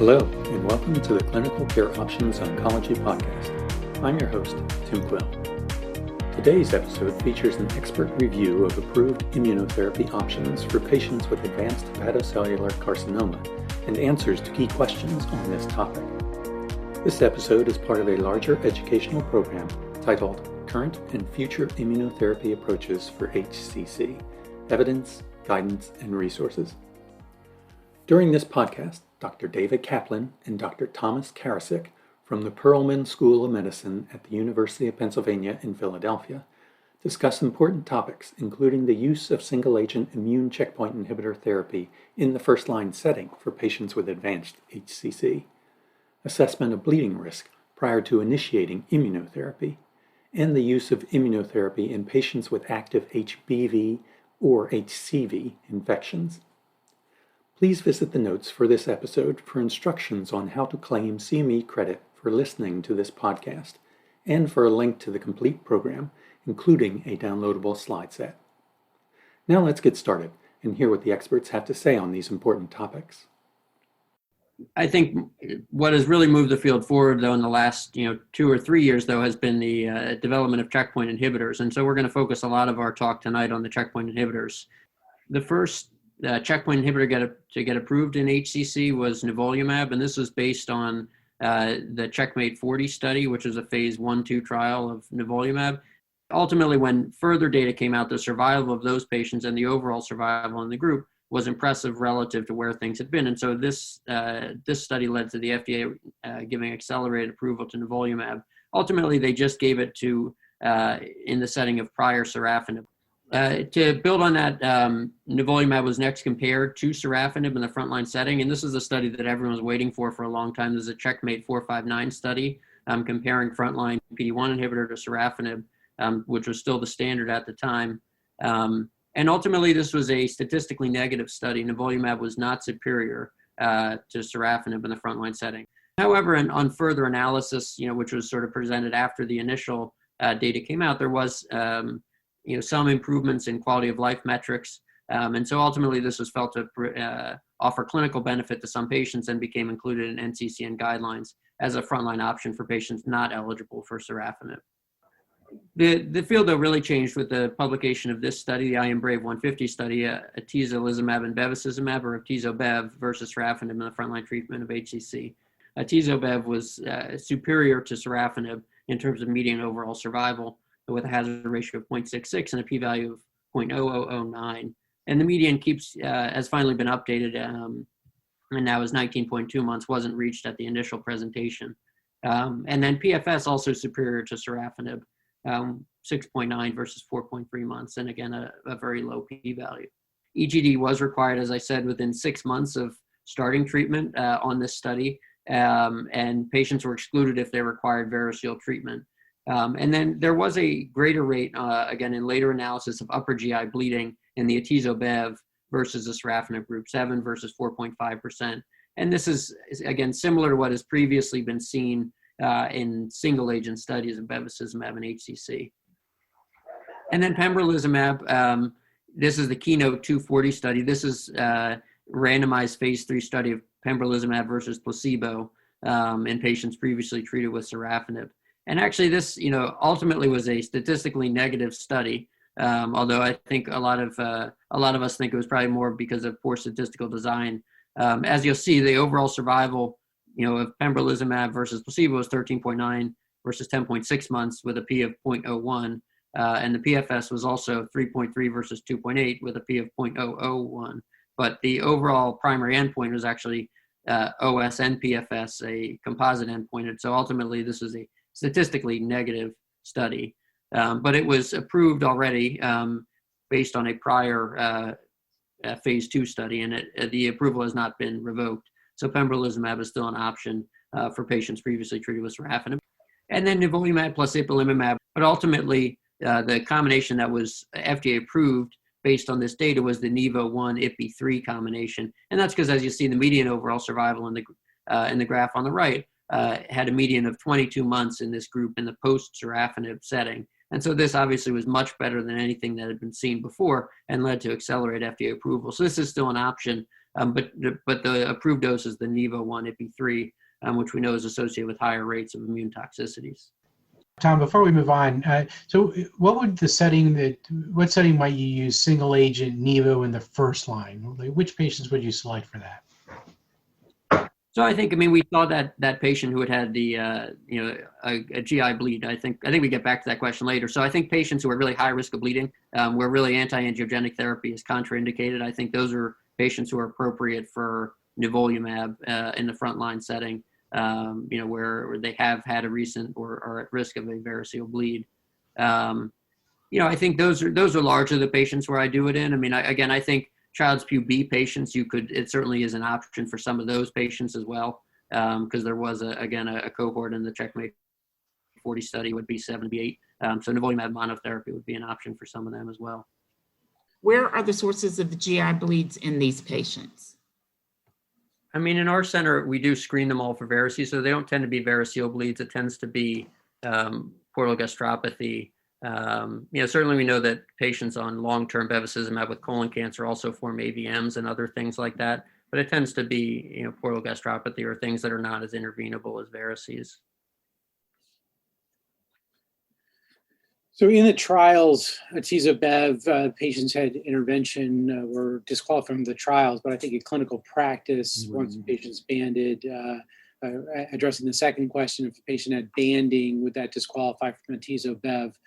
Hello, and welcome to the Clinical Care Options Oncology podcast. I'm your host, Tim Quill. Today's episode features an expert review of approved immunotherapy options for patients with advanced hepatocellular carcinoma and answers to key questions on this topic. This episode is part of a larger educational program titled Current and Future Immunotherapy Approaches for HCC, Evidence, Guidance, and Resources. During this podcast, Dr. David Kaplan and Dr. Thomas Karasic from the Perelman School of Medicine at the University of Pennsylvania in Philadelphia discuss important topics, including the use of single-agent immune checkpoint inhibitor therapy in the first-line setting for patients with advanced HCC, assessment of bleeding risk prior to initiating immunotherapy, and the use of immunotherapy in patients with active HBV or HCV infections. Please visit the notes for this episode for instructions on how to claim CME credit for listening to this podcast and for a link to the complete program, including a downloadable slide set. Now let's get started and hear what the experts have to say on these important topics. I think what has really moved the field forward, though, in the last 2 or 3 years, though, has been the development of checkpoint inhibitors. And so we're going to focus a lot of our talk tonight on the checkpoint inhibitors. The first checkpoint inhibitor to get approved in HCC was nivolumab, and this was based on the Checkmate 40 study, which is a phase 1-2 trial of nivolumab. Ultimately, when further data came out, the survival of those patients and the overall survival in the group was impressive relative to where things had been. And so this study led to the FDA giving accelerated approval to nivolumab. Ultimately, they just gave it to in the setting of prior sorafenib. To build on that, nivolumab was next compared to sorafenib in the frontline setting, and this is a study that everyone was waiting for a long time. This is a Checkmate 459 study comparing frontline PD-1 inhibitor to sorafenib, which was still the standard at the time. And ultimately, this was a statistically negative study. Nivolumab was not superior to sorafenib in the frontline setting. However, on further analysis, which was sort of presented after the initial data came out, there was some improvements in quality of life metrics. And so ultimately this was felt to offer clinical benefit to some patients and became included in NCCN guidelines as a frontline option for patients not eligible for sorafenib. The field, though, really changed with the publication of this study, the IMbrave 150 study, atezolizumab and bevacizumab, or atezo-bev versus sorafenib in the frontline treatment of HCC. Atezo-bev was superior to sorafenib in terms of median overall survival, with a hazard ratio of 0.66 and a p-value of 0.0009. And the median has finally been updated, and now is 19.2 months, wasn't reached at the initial presentation. And then PFS also superior to sorafenib, 6.9 versus 4.3 months, and again, a very low p-value. EGD was required, as I said, within 6 months of starting treatment on this study, and patients were excluded if they required variceal treatment. And then there was a greater rate, again, in later analysis of upper GI bleeding in the atezo-bev versus the sorafenib group, 7 versus 4.5%. And this is, again, similar to what has previously been seen in single-agent studies of bevacizumab and HCC. And then pembrolizumab, this is the Keynote 240 study. This is a randomized phase 3 study of pembrolizumab versus placebo in patients previously treated with sorafenib. And actually, this, ultimately was a statistically negative study. Although I think a lot of us think it was probably more because of poor statistical design. As you'll see, the overall survival, of pembrolizumab versus placebo was 13.9 versus 10.6 months with a p of 0.01, and the PFS was also 3.3 versus 2.8 with a p of 0.001. But the overall primary endpoint was actually OS and PFS, a composite endpoint. And so ultimately, this is a statistically negative study, but it was approved already based on a prior phase 2 study, and the approval has not been revoked. So pembrolizumab is still an option for patients previously treated with sorafenib. And then nivolumab plus ipilimumab, but ultimately the combination that was FDA approved based on this data was the Nivo-1 Ipi-3 combination, and that's because, as you see, the median overall survival in the graph on the right had a median of 22 months in this group in the post-sorafenib setting. And so this obviously was much better than anything that had been seen before and led to accelerated FDA approval. So this is still an option But the approved dose is the Nivo 1 Ipi3, which we know is associated with higher rates of immune toxicities. Tom, before we move on, so what setting might you use single agent Nivo in the first line? Like, which patients would you select for that? So I think, we saw that patient who had the, a GI bleed. I think we get back to that question later. So I think patients who are really high risk of bleeding, where really anti-angiogenic therapy is contraindicated, I think those are patients who are appropriate for nivolumab in the frontline setting, where they have had a recent or are at risk of a variceal bleed. I think those are largely the patients where I do it in. I think Child-Pugh B patients, it certainly is an option for some of those patients as well, because there was a cohort in the Checkmate 40 study with B7, B8. So nivolumab monotherapy would be an option for some of them as well. Where are the sources of the GI bleeds in these patients? In our center, we do screen them all for varices, so they don't tend to be variceal bleeds. It tends to be portal gastropathy. Certainly we know that patients on long-term bevacizumab with colon cancer also form AVMs and other things like that, but it tends to be, portal gastropathy or things that are not as intervenable as varices. So in the trials, atezo-bev, patients had intervention, were disqualified from the trials, but I think in clinical practice, once the patient's banded, addressing the second question, if the patient had banding, would that disqualify from atezo-bev?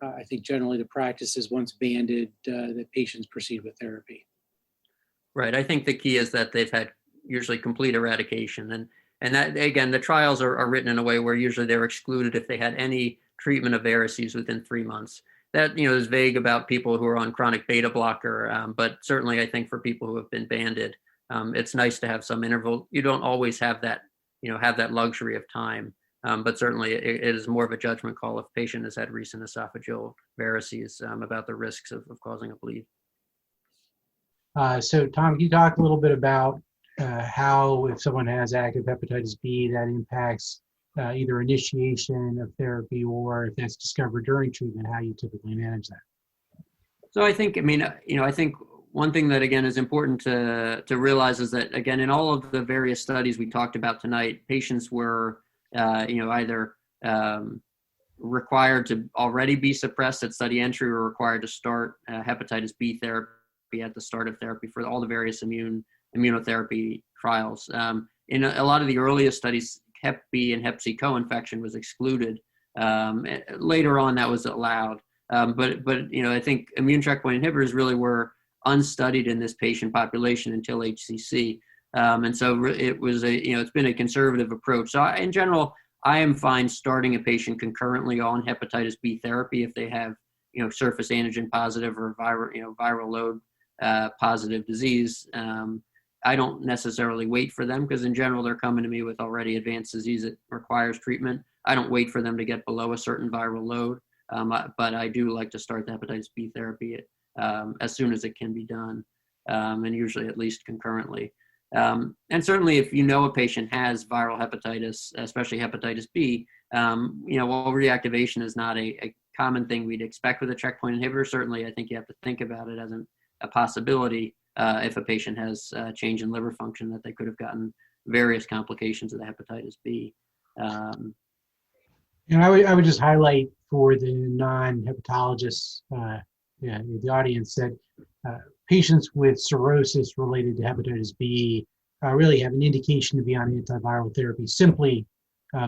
I think generally the practice is once banded, that patients proceed with therapy. Right. I think the key is that they've had usually complete eradication. And that, again, the trials are written in a way where usually they're excluded if they had any treatment of varices within 3 months. That, is vague about people who are on chronic beta blocker, but certainly I think for people who have been banded, it's nice to have some interval. You don't always have that, have that luxury of time. But certainly it is more of a judgment call if patient has had recent esophageal varices about the risks of causing a bleed. So Tom, can you talk a little bit about how, if someone has active hepatitis B, that impacts either initiation of therapy or if that's discovered during treatment, how you typically manage that? So I think, I think one thing that, again, is important to realize is that, again, in all of the various studies we talked about tonight, patients were either required to already be suppressed at study entry or required to start hepatitis B therapy at the start of therapy for all the various immunotherapy trials. In a lot of the earliest studies, Hep B and Hep C co-infection was excluded. Later on, that was allowed. But I think immune checkpoint inhibitors really were unstudied in this patient population until HCC. And so it was it's been a conservative approach. So in general, I am fine starting a patient concurrently on hepatitis B therapy if they have, surface antigen positive or viral load positive disease. I don't necessarily wait for them because in general, they're coming to me with already advanced disease that requires treatment. I don't wait for them to get below a certain viral load, but I do like to start the hepatitis B therapy as soon as it can be done, and usually at least concurrently. And certainly if a patient has viral hepatitis, especially hepatitis B, while reactivation is not a common thing we'd expect with a checkpoint inhibitor, certainly I think you have to think about it as a possibility if a patient has a change in liver function that they could have gotten various complications of the hepatitis B. And I would just highlight for the non-hepatologists, the audience, that patients with cirrhosis related to hepatitis B really have an indication to be on antiviral therapy simply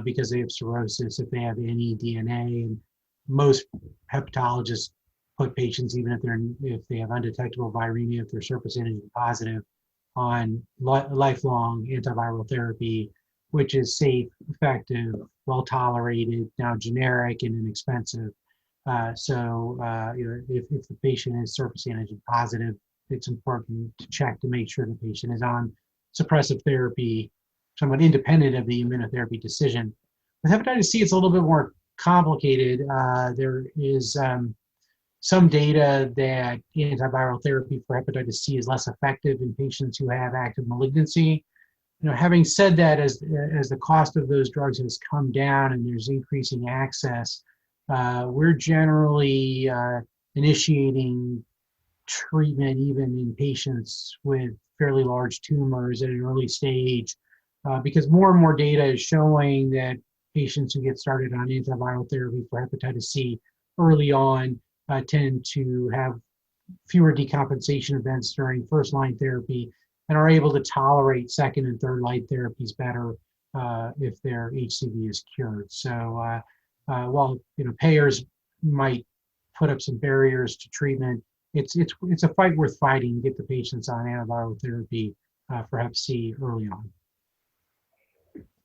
because they have cirrhosis, if they have any DNA. And most hepatologists put patients, even if they have undetectable viremia, if they're surface antigen positive, on lifelong antiviral therapy, which is safe, effective, well tolerated, now generic and inexpensive. If the patient is surface antigen positive, it's important to check to make sure the patient is on suppressive therapy, somewhat independent of the immunotherapy decision. With hepatitis C, it's a little bit more complicated. There is some data that antiviral therapy for hepatitis C is less effective in patients who have active malignancy. Having said that, as the cost of those drugs has come down and there's increasing access, we're generally initiating treatment even in patients with fairly large tumors at an early stage, because more and more data is showing that patients who get started on antiviral therapy for hepatitis C early on tend to have fewer decompensation events during first-line therapy and are able to tolerate second and third-line therapies better if their HCV is cured. So while payers might put up some barriers to treatment, it's a fight worth fighting to get the patients on antiviral therapy for Hep C early on.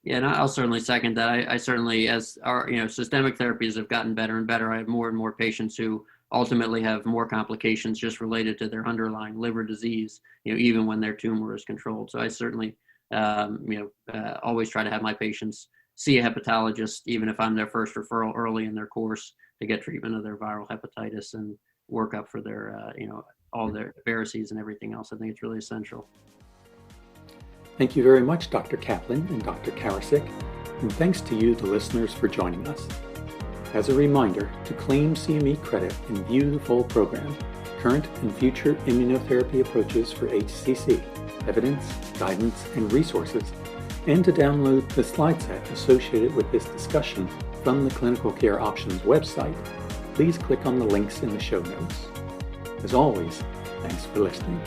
Yeah, and I'll certainly second that. I certainly, as our systemic therapies have gotten better and better, I have more and more patients who ultimately have more complications just related to their underlying liver disease, even when their tumor is controlled. So I certainly, always try to have my patients see a hepatologist, even if I'm their first referral early in their course, to get treatment of their viral hepatitis and work up for their, all their varices and everything else. I think it's really essential. Thank you very much, Dr. Kaplan and Dr. Karasic, and thanks to you, the listeners, for joining us. As a reminder, to claim CME credit and view the full program, current and future immunotherapy approaches for HCC, evidence, guidance, and resources, and to download the slide set associated with this discussion from the Clinical Care Options website, please click on the links in the show notes. As always, thanks for listening.